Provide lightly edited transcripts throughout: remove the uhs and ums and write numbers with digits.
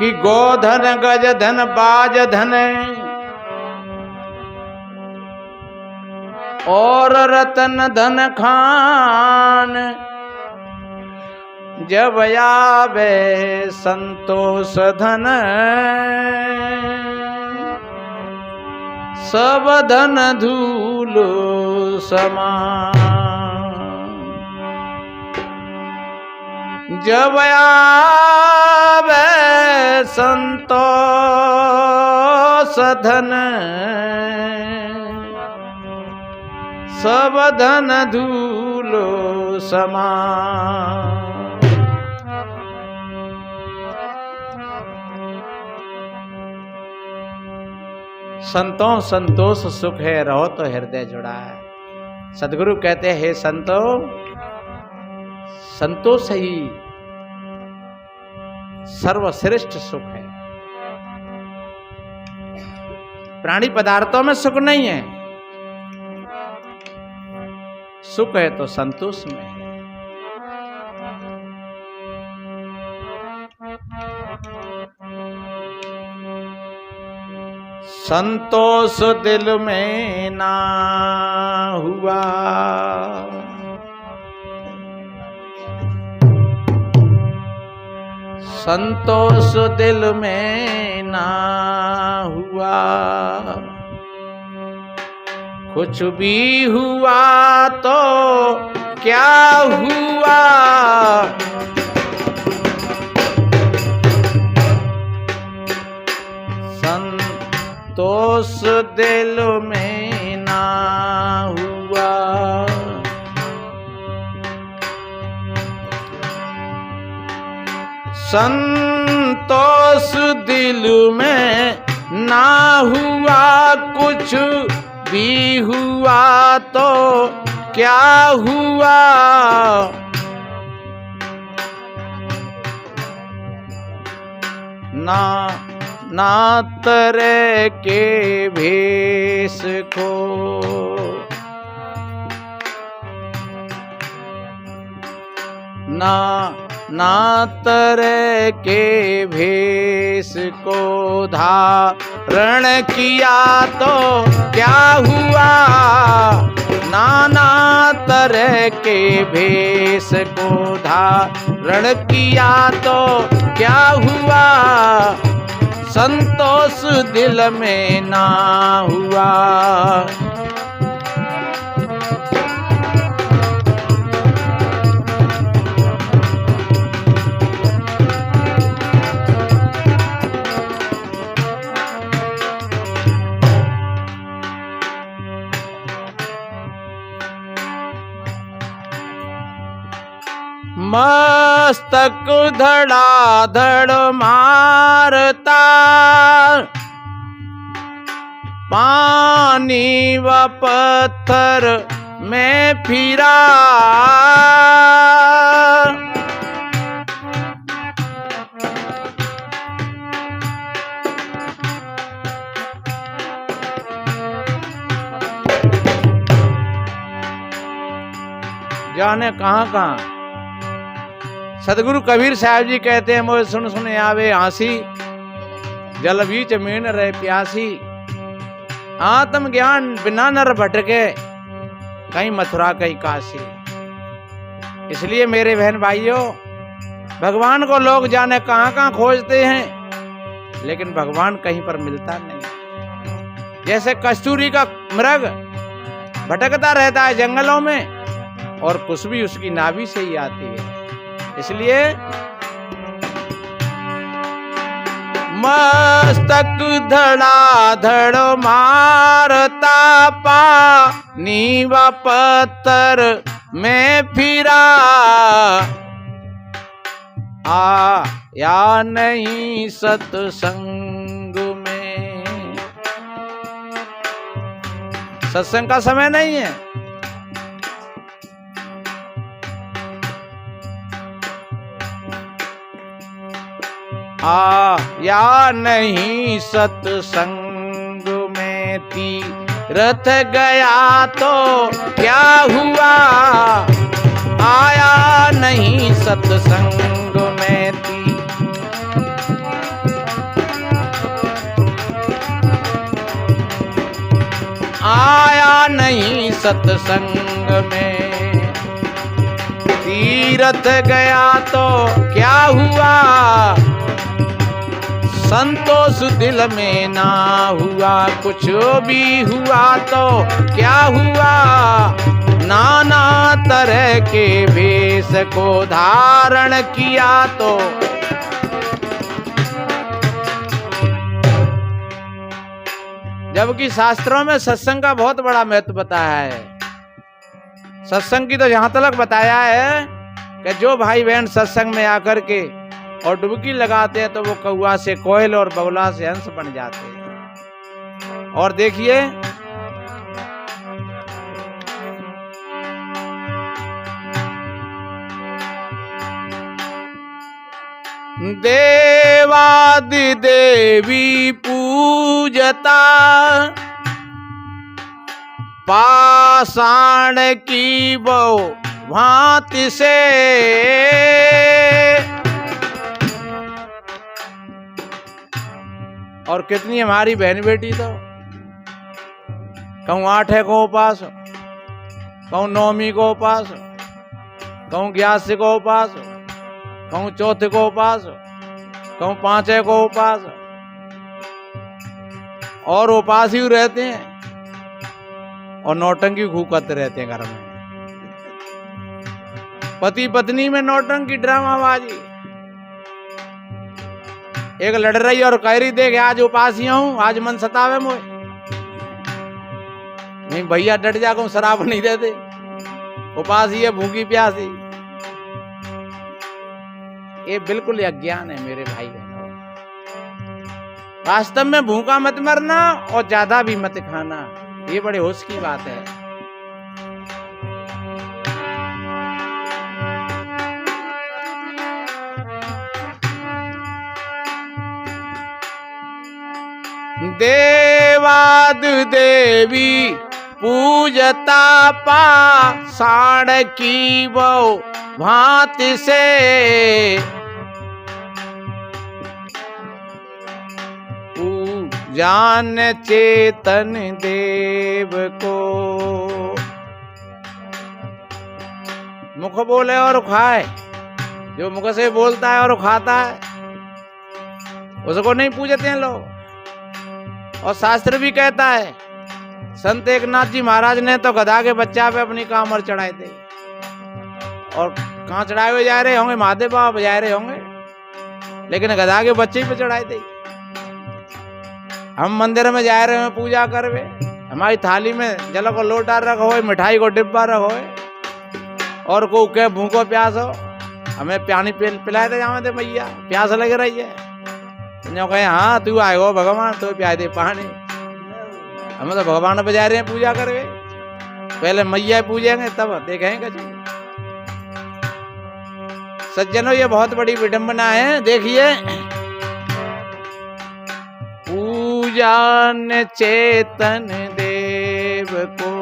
कि गोधन गज धन बाज धन और रतन धन खान, जब आवे संतोष धन सब धन धूल समान। जब आवे संतोष धन सब धन धूल समान। संतों संतोष सुख है, रहो तो हृदय जुड़ा है। सदगुरु कहते हैं, हे संतों, संतोष ही सर्वश्रेष्ठ सुख है। प्राणी पदार्थों में सुख नहीं है, सुख है तो संतोष में है। संतोष दिल में ना हुआ, संतोष दिल में ना हुआ, कुछ भी हुआ तो क्या हुआ, संतोष दिल में ना हुआ। संतोष दिल में ना हुआ, कुछ भी हुआ तो क्या हुआ, ना तरह के भेष को, ना तरह के भेष को धारण किया तो क्या हुआ, नाना तरह के भेष को धारण किया तो क्या हुआ, संतोष दिल में ना हुआ। मस्तक धड़ाधड़ मारता, पानी व पत्थर में फिरा, जाने कहां कहां। सदगुरु कबीर साहब जी कहते हैं, मोए सुन सुन आवे आंसी, जल बीच मीन रहे प्यासी, आत्म ज्ञान बिना नर भटके, कहीं मथुरा कहीं काशी। इसलिए मेरे बहन भाइयों, भगवान को लोग जाने कहां कहां खोजते हैं, लेकिन भगवान कहीं पर मिलता नहीं। जैसे कस्तूरी का मृग भटकता रहता है जंगलों में, और कुछ भी उसकी नाभि से ही आती है। इसलिए मस्तक धड़ाधड़ मारता, पानी व पत्थर में फिरा, आया नहीं सत्संग में। सत्संग का समय नहीं है, आया नहीं सत्संग में। तीरथ गया तो क्या हुआ, आया नहीं सत्संग में। आया नहीं सत्संग में। तीर्थ गया तो क्या हुआ, संतोष दिल में ना हुआ। कुछ भी हुआ तो क्या हुआ, नाना तरह के वेश को धारण किया तो। जबकि शास्त्रों में सत्संग का बहुत बड़ा महत्व बताया है। सत्संग की तो यहां तक बताया है कि जो भाई बहन सत्संग में आकर के और डुबकी लगाते हैं तो वो कौआ से कोयल और बगुला से हंस बन जाते हैं। और देखिए देवादि देवी पूजता, पाषाण की वो भांति से। और कितनी हमारी बहन बेटी तो कहूँ 8 को उपास, कहूँ 9वीं को उपास, कहूँ 11 को उपास, कहूँ 4 को उपास, कहूँ 5 को उपास, और उपास ही रहते हैं और नौटंकी खूब करते रहते हैं घर में। पति पत्नी में नौटंकी, ड्रामाबाजी। एक लड़ रही और कह रही देख आज उपासी हूं, आज मन सतावे मोए। नहीं भैया डट जाकर शराब नहीं देते, उपासी है भूखी प्यासी। ये बिल्कुल अज्ञान है मेरे भाई बहनों। वास्तव में भूखा मत मरना और ज्यादा भी मत खाना, ये बड़े होश की बात है। देवाद देवी पूजता, पाषाण की वो भांति से। पूजान चेतन देव को। मुख बोले और खाए, जो मुख से बोलता है और खाता है उसको नहीं पूजते हैं लोग। और शास्त्र भी कहता है, संत एकनाथ जी महाराज ने तो गधा के बच्चा पे अपनी कामर चढ़ाए थे। और कहाँ चढ़ाए हुए जा रहे होंगे, महादेव बाबा बजाए रहे होंगे, लेकिन गधा के बच्चे पे चढ़ाए थे। हम मंदिर में जा रहे हैं पूजा करवे, हमारी थाली में जल को लोटा रखो है, मिठाई को डिब्बा रखो है, और को के भूखो प्यास हो हमें पानी पिलाए थे जावे थे भैया, प्यास लग रही है। जो कहे हाँ तू आए हो भगवान तो प्यास दे पानी। हमें तो भगवान बजा रहे हैं पूजा करवे, पहले मैया पूजेंगे तब देखेंगे। सज्जनों ये बहुत बड़ी विडंबना है। देखिए पूजन चेतन देव को,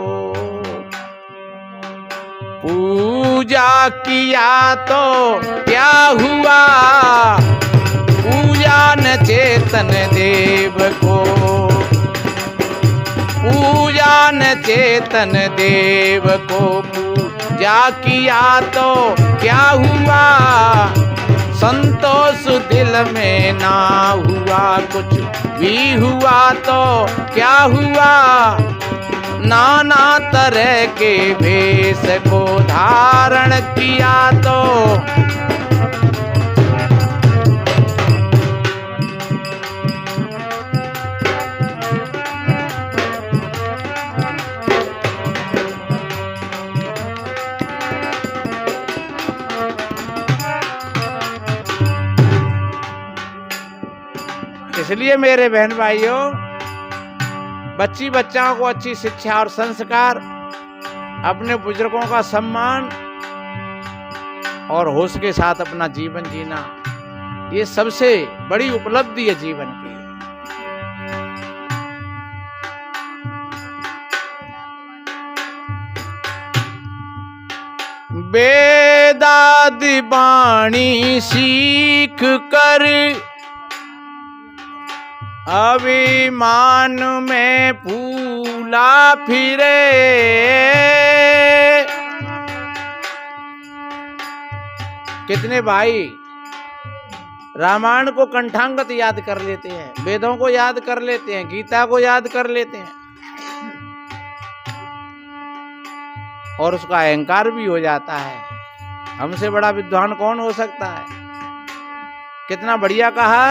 पूजा किया तो क्या हुआ, पूजन चेतन देव को। पूजन चेतन देव को पूजा किया तो क्या हुआ, संतोष दिल में ना हुआ। कुछ भी हुआ तो क्या हुआ, नाना तरह के भेष को धारण किया तो। इसलिए मेरे बहन भाइयों, बच्ची बच्चाओं को अच्छी शिक्षा और संस्कार, अपने बुजुर्गों का सम्मान और होश के साथ अपना जीवन जीना, ये सबसे बड़ी उपलब्धि है जीवन की। वेदादि वाणी सीख कर अभिमान में फूल भूला फिरे। कितने भाई रामायण को कंठांगत याद कर लेते हैं, वेदों को याद कर लेते हैं, गीता को याद कर लेते हैं और उसका अहंकार भी हो जाता है। हमसे बड़ा विद्वान कौन हो सकता है। कितना बढ़िया कहा,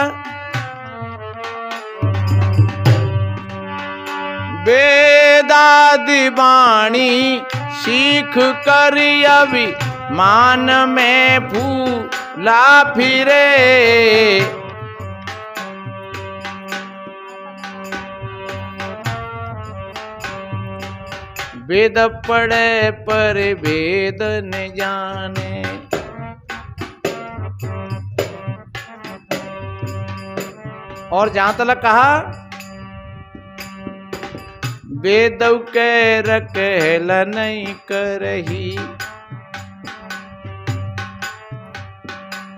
वेदादि वाणी सीख कर अभिमान में भूला फिरे। वेद पढ़े पर वेद न जाने। और जहां तक कहा, वेद के रखेल नहीं करही।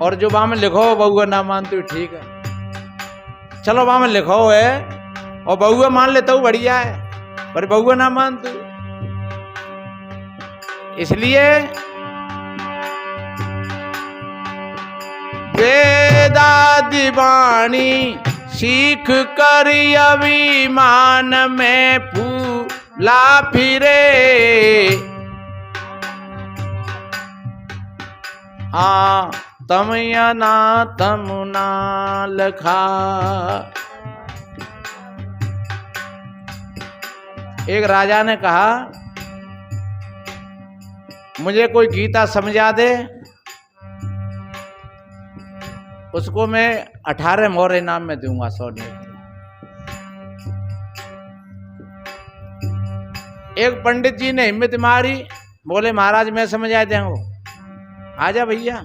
और जो वहां में लिखो बहुआ ना मानते हो ठीक है, चलो वहां में लिखो है और बहुआ मान लेता हूँ बढ़िया है, पर बहुआ ना मानते। इसलिए वेदादि वाणी सीख कर अभिमान में फूला फिरे। तम ना तम ना लखा। एक राजा ने कहा, मुझे कोई गीता समझा दे, उसको मैं 18 मोहर इनाम में दूंगा सोने की। एक पंडित जी ने हिम्मत मारी, बोले महाराज मैं समझा दूंगा, आजा भैया।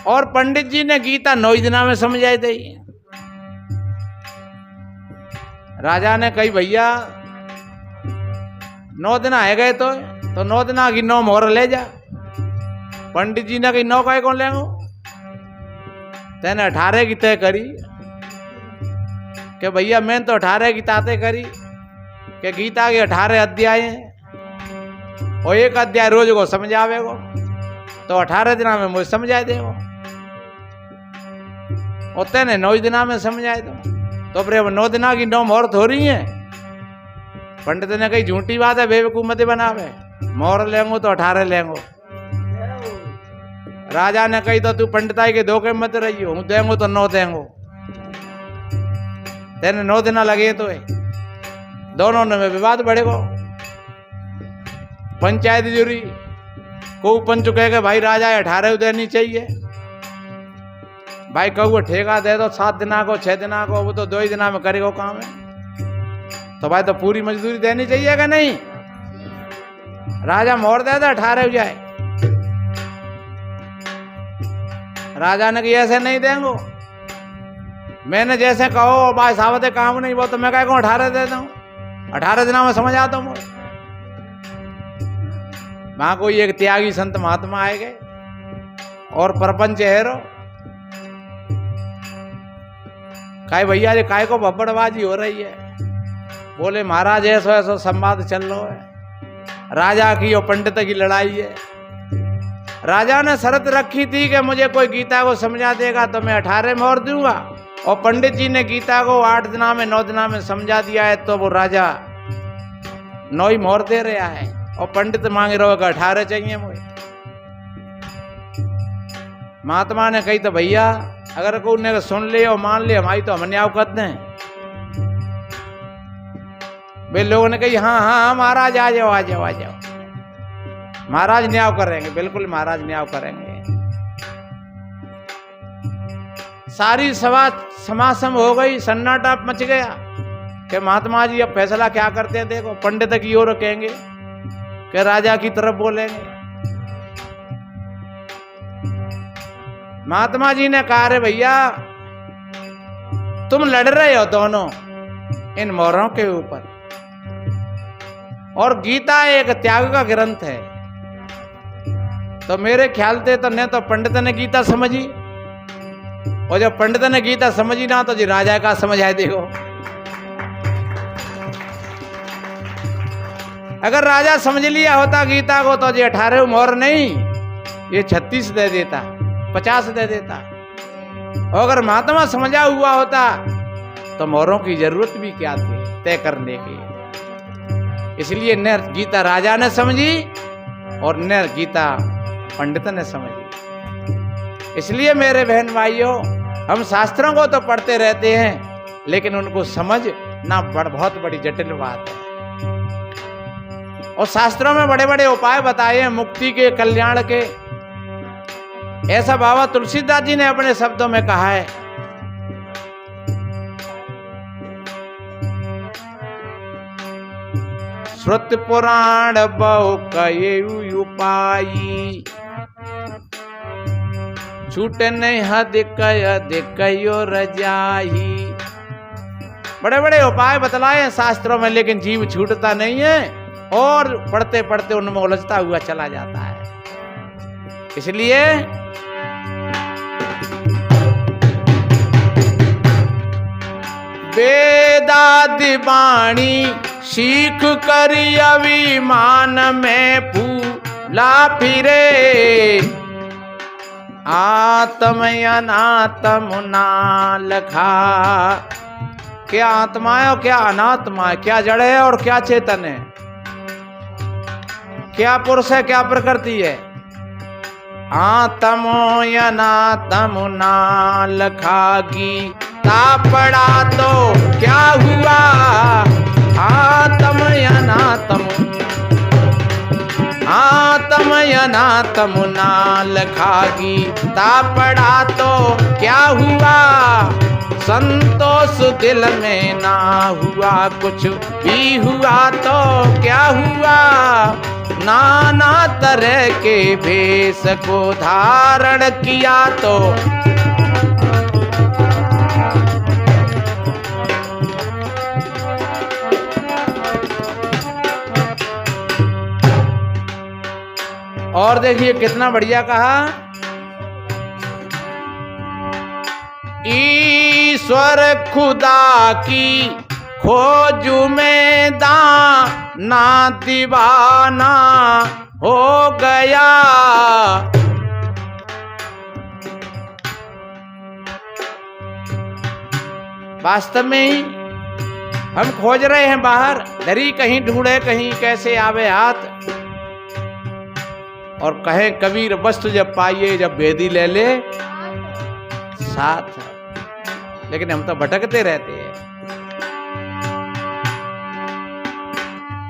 और पंडित जी ने गीता 9 दिना में समझाई दी। राजा ने कही भैया 9 दिन आए गए तो 9 दिना की 9 मोहर ले जा। पंडित जी ने कही 9 का कौन लेंगे, तेने 18 की तय करी कि भैया मैंने तो 18 की ताते करी कि गीता के 18 अध्याय हैं और एक अध्याय रोज को समझावे को, तो 18 दिना में मुझे समझाए दे। और तेने 9 दिना में समझाए तो फिर 9 दिना की 9 मोहर थोड़ी है। पंडित ने कही झूठी बात है, बेवकूफ मत बनावे, मोहर लेंगो तो 18 लेंगो। राजा ने कही तो तू पंडिताई के धोखे मत रही हो, देंगो तो 9 देंगो। तेने 9 दिना लगे तो दोनों में विवाद बढ़ेगो। पंचायत जुरी को पंच कह के भाई राजा 18 देनी चाहिए, भाई कहू ठेका दे दो 7 दिना को 6 दिना को, वो तो 2 ही दिना में करेगा काम है, तो भाई तो पूरी मजदूरी देनी चाहिए कि नहीं। राजा मोहर दे दे 18 हो जाए। राजा ने कि ऐसे नहीं देंगो, मैंने जैसे कहो भाई सावते काम नहीं, वो तो मैं कह 18 दे दूं, 18 दिना में समझ आता हूँ। वहां कोई एक त्यागी संत महात्मा आए गए और प्रपंच हेरो काय भैया ये काय को भब्बड़बाजी हो रही है। बोले महाराज ऐसो ऐसो संवाद चल रहा है, राजा की और पंडित की लड़ाई है। राजा ने शर्त रखी थी कि मुझे कोई गीता को समझा देगा तो मैं 18 मोहर दूंगा, और पंडित जी ने गीता को 8 दिना में 9 दिना में समझा दिया है, तो वो राजा 9 ही मोहर दे रहा है और पंडित मांग रहे हो 18 चाहिए मुझे। महात्मा ने कही तो भैया अगर कोई ने सुन ले और मान ले हमारी तो हम न्याय करते हैं। वे लोगों ने कही हाँ हाँ महाराज आ जाओ आ जाओ आ जाओ, महाराज न्याय करेंगे, बिल्कुल महाराज न्याय करेंगे। सारी सभा समासम हो गई, सन्नाटा मच गया कि महात्मा जी अब फैसला क्या करते हैं। देखो पंडित की ओर कहेंगे कि राजा की तरफ बोलेंगे। महात्मा जी ने कहा रे भैया तुम लड़ रहे हो दोनों इन मोहरों के ऊपर, और गीता एक त्याग का ग्रंथ है, तो मेरे ख्याल से तो न तो पंडित ने गीता समझी, और जब पंडित ने गीता समझी ना तो जी राजा का समझाए देखो। अगर राजा समझ लिया होता गीता को तो ये 18 मोहर नहीं, ये 36 दे देता, 50 दे देता। और अगर महात्मा समझा हुआ होता तो मोहरों की जरूरत भी क्या थी तय करने की। इसलिए न गीता राजा ने समझी और न गीता पंडित ने समझी। इसलिए मेरे बहन भाइयों, हम शास्त्रों को तो पढ़ते रहते हैं, लेकिन उनको समझना बहुत बड़ी जटिल बात है। और शास्त्रों में बड़े बड़े उपाय बताए हैं मुक्ति के, कल्याण के। ऐसा बाबा तुलसीदास जी ने अपने शब्दों में कहा है, श्रुत पुराण बहु कये उपाई, छूटे नहीं हद कयो रजाई। बड़े बड़े उपाय बतलाए हैं शास्त्रों में, लेकिन जीव छूटता नहीं है और पढ़ते पढ़ते उनमें उलझता हुआ चला जाता है। इसलिए वेदादि वाणी सीख करी अभिमान में फूला फिरे, आत्म अनात्म ना लखा। क्या आत्मा है और क्या अनात्मा है, क्या जड़ है और क्या चेतन है, क्या पुरुष है क्या प्रकृति है। आत्मो अनात्म ना लखागी, ता पड़ा तो क्या हुआ, आत्म अनात्म ना लखागी, ता पड़ा तो क्या हुआ, संतोष दिल में ना हुआ, कुछ भी हुआ तो क्या हुआ, नाना तरह के भेष को धारण किया तो। और देखिए कितना बढ़िया कहा, ईश्वर खुदा की खोज में दाना दीवाना हो गया। वास्तव में ही हम खोज रहे हैं बाहर, धरी कहीं ढूंढे कहीं कैसे आवे हाथ। और कहे कबीर वस्तु जब पाइए जब भेदी ले ले साथ। लेकिन हम तो भटकते रहते हैं।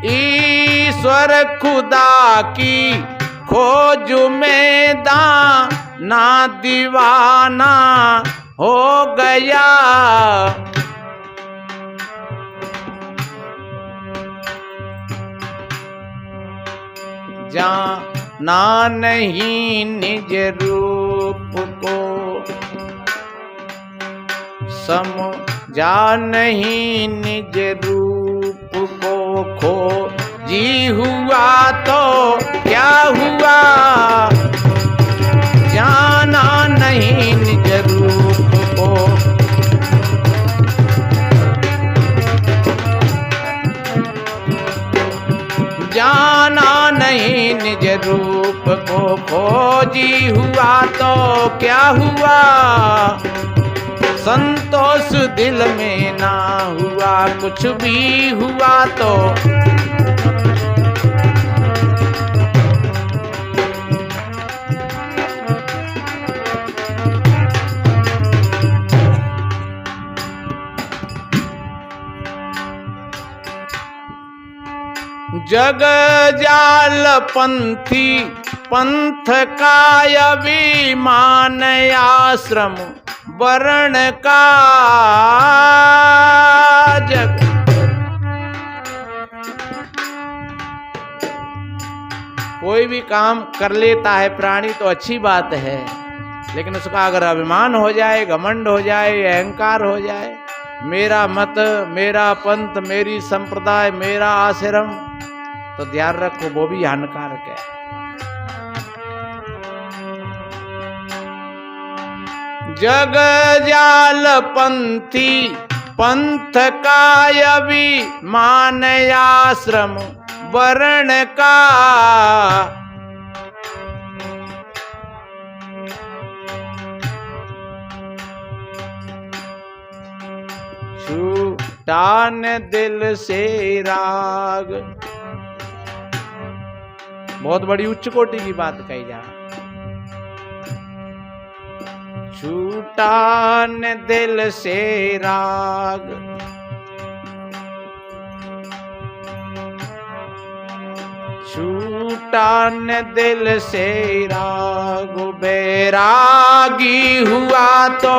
ईश्वर खुदा की खोज में दाना दीवाना हो गया। जाना नहीं निज रूप को, समझा नहीं निज रूप को, खोजी हुआ तो क्या हुआ, जाना नहीं निज रूप को। जाना नहीं निज रूप को, खोजी हुआ तो क्या हुआ, संतोष दिल में ना हुआ, कुछ भी हुआ तो। जग जाल पंथी पंथ का अभिमान, आश्रम वर्ण का जग। कोई भी काम कर लेता है प्राणी तो अच्छी बात है, लेकिन उसका अगर अभिमान हो जाए, घमंड हो जाए, अहंकार हो जाए, मेरा मत, मेरा पंथ, मेरी संप्रदाय, मेरा आश्रम, तो ध्यान रखो वो भी हानिकारक है। जग जाल पंथी पंथ का अभिमान, आश्रम वरण का छूटा न दिल से राग। बहुत बड़ी उच्च कोटि की बात कही जा। छूटा न दिल से राग, छूटा न दिल से राग। बैरागी हुआ तो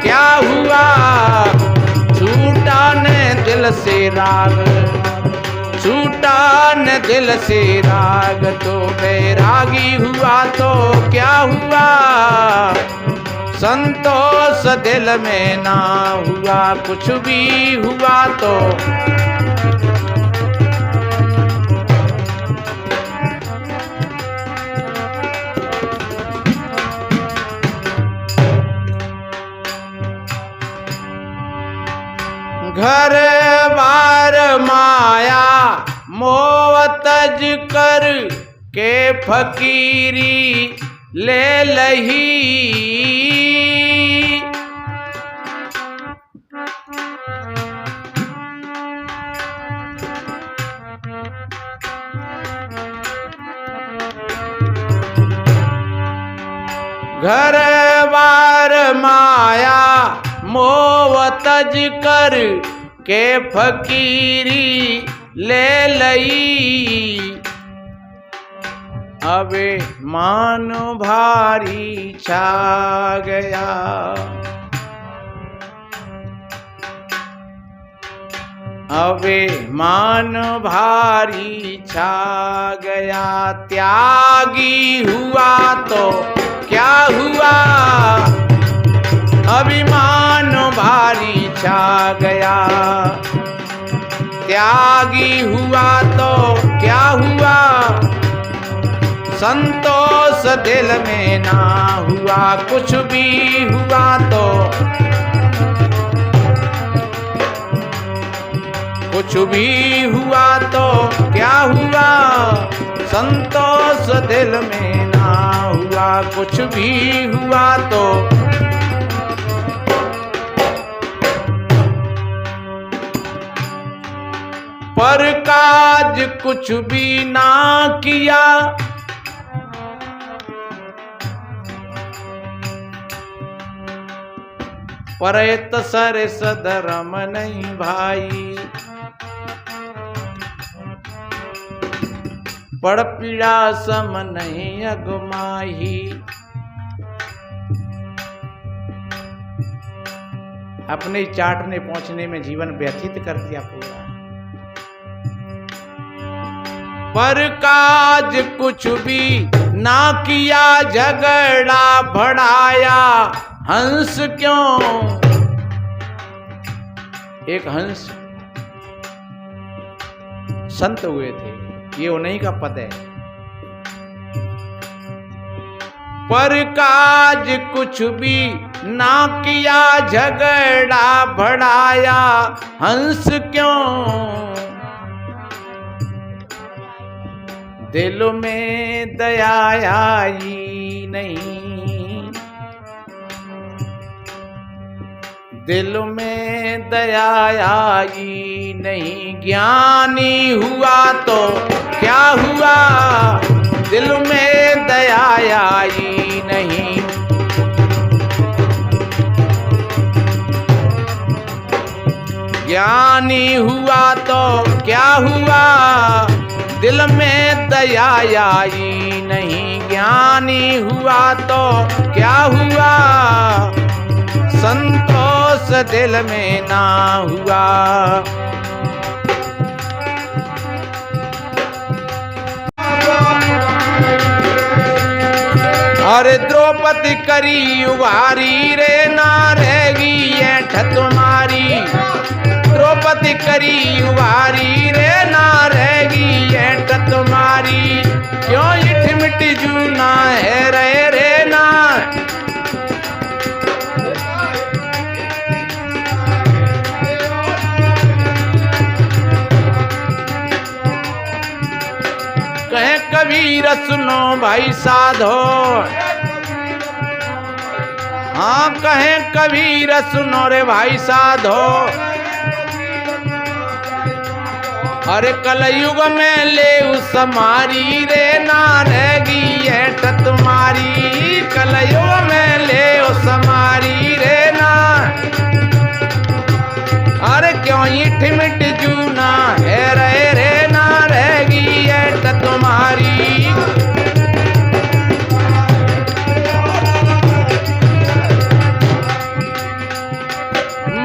क्या हुआ, छूटा न दिल से राग, छूटा न दिल से राग। तो बैरागी हुआ तो क्या हुआ, संतोष दिल में ना हुआ। कुछ भी हुआ तो घर बार माया मोह तज कर के फकीरी ले लही। घर बार माया मोह तज कर के फकीरी ले लई। अबे मान भारी छा गया, अबे मान भारी छा गया। त्यागी हुआ तो क्या हुआ, अभिमान भारी छा गया। त्यागी हुआ तो क्या हुआ, संतोष दिल में ना हुआ। कुछ भी हुआ तो, कुछ भी हुआ तो क्या हुआ, संतोष दिल में ना हुआ। कुछ भी हुआ तो पर काज कुछ भी ना किया, परत सर सदरम नहीं भाई। पड़ पीड़ा सम नहीं अगमाही। अपने चाटने पहुंचने में जीवन व्यतीत कर दिया पूरा। पर काज कुछ भी ना किया, झगड़ा बढ़ाया हंस क्यों। एक हंस संत हुए थे, ये उन्हीं का पद है। पर काज कुछ भी ना किया, झगड़ा बढ़ाया हंस क्यों। दिल में दया आई नहीं, दिल में दया आई नहीं। ज्ञानी हुआ तो क्या हुआ, दिल में दया आई नहीं। ज्ञानी हुआ तो क्या हुआ, दिल में दया आई नहीं। ज्ञानी हुआ तो क्या हुआ, संतोष दिल में ना हुआ। अरे द्रौपदी करी उभारी रे, ना रहेगी ऐठ तुम्हारी। द्रौपदी करी उभारी रे, ना रहेगी ऐठ तुम्हारी। क्यों इठ मिट्टी जूना है रे रे ना। कबीर सुनो भाई साधो, हाँ कहे कबीर सुनो रे भाई साधो, अरे कलयुग में ले उस हमारी रे ना रहेगी ऐठ तुम्हारी, कलयुग में ले उस हमारी रे ना, अरे क्यों ईठ मिट जूना है रे ना रहेगी ऐठ तुम्हारी।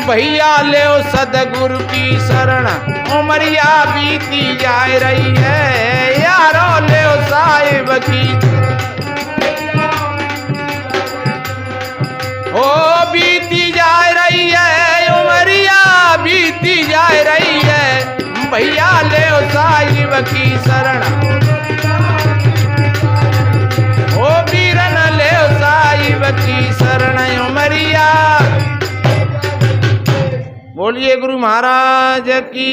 भैया ले सदगुरु की शरण उमरिया बीती जा रही है, यारो ले साहिब की ओ बीती जा रही है, उमरिया बीती जा रही है, भैया ले साहिब की शरण, ओ बीरन ले साहिब की शरण उमरिया। बोलिए गुरु महाराज की।